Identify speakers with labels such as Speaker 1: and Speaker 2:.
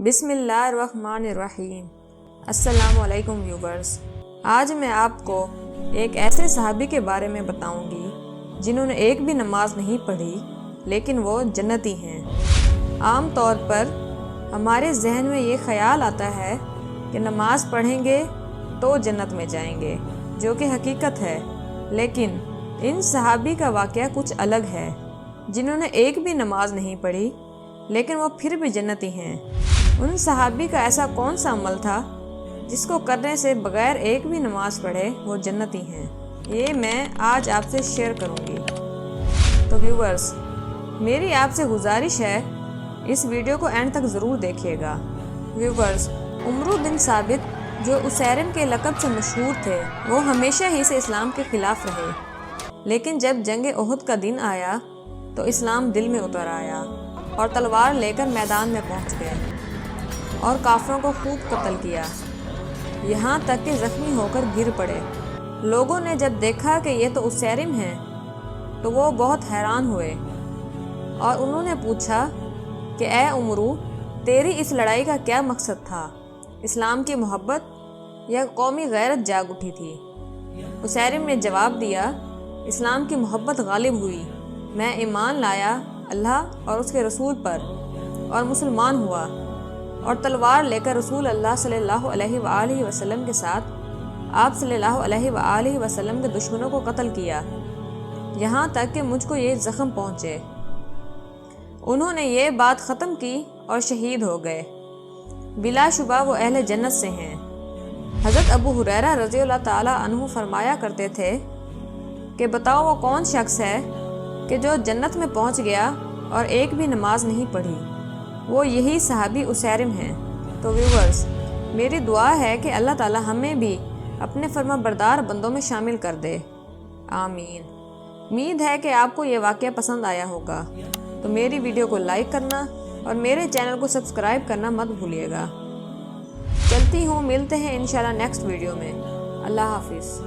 Speaker 1: بسم اللہ الرحمن الرحیم۔ السلام علیکم ویورز، آج میں آپ کو ایک ایسے صحابی کے بارے میں بتاؤں گی جنہوں نے ایک بھی نماز نہیں پڑھی لیکن وہ جنتی ہیں۔ عام طور پر ہمارے ذہن میں یہ خیال آتا ہے کہ نماز پڑھیں گے تو جنت میں جائیں گے، جو کہ حقیقت ہے، لیکن ان صحابی کا واقعہ کچھ الگ ہے جنہوں نے ایک بھی نماز نہیں پڑھی لیکن وہ پھر بھی جنتی ہیں۔ ان صحابی کا ایسا کون سا عمل تھا جس کو کرنے سے بغیر ایک بھی نماز پڑھے وہ جنتی ہیں، یہ میں آج آپ سے شیئر کروں گی۔ تو ویورز، میری آپ سے گزارش ہے اس ویڈیو کو اینڈ تک ضرور دیکھیے گا۔ ویورز، عمرو بن ثابت جو اسیرم کے لقب سے مشہور تھے، وہ ہمیشہ ہی سے اسلام کے خلاف رہے، لیکن جب جنگ احد کا دن آیا تو اسلام دل میں اتر آیا اور تلوار لے کر میدان میں پہنچ گئے اور کافروں کو خوب قتل کیا، یہاں تک کہ زخمی ہو کر گر پڑے۔ لوگوں نے جب دیکھا کہ یہ تو اسیرم ہیں تو وہ بہت حیران ہوئے اور انہوں نے پوچھا کہ اے عمرو، تیری اس لڑائی کا کیا مقصد تھا؟ اسلام کی محبت یا قومی غیرت جاگ اٹھی تھی؟ اسیرم نے جواب دیا، اسلام کی محبت غالب ہوئی، میں ایمان لایا اللہ اور اس کے رسول پر اور مسلمان ہوا اور تلوار لے کر رسول اللہ صلی اللہ علیہ وآلہ وسلم کے ساتھ آپ صلی اللہ علیہ وآلہ وسلم کے دشمنوں کو قتل کیا، یہاں تک کہ مجھ کو یہ زخم پہنچے۔ انہوں نے یہ بات ختم کی اور شہید ہو گئے، بلا شبہ وہ اہل جنت سے ہیں۔ حضرت ابو ہریرہ رضی اللہ تعالیٰ عنہ فرمایا کرتے تھے کہ بتاؤ وہ کون شخص ہے کہ جو جنت میں پہنچ گیا اور ایک بھی نماز نہیں پڑھی؟ وہ یہی صحابی اسیرم ہیں۔ تو ویورز، میری دعا ہے کہ اللہ تعالیٰ ہمیں بھی اپنے فرما بردار بندوں میں شامل کر دے، آمین۔ امید ہے کہ آپ کو یہ واقعہ پسند آیا ہوگا، تو میری ویڈیو کو لائک کرنا اور میرے چینل کو سبسکرائب کرنا مت بھولیے گا۔ چلتی ہوں، ملتے ہیں انشاءاللہ نیکسٹ ویڈیو میں۔ اللہ حافظ۔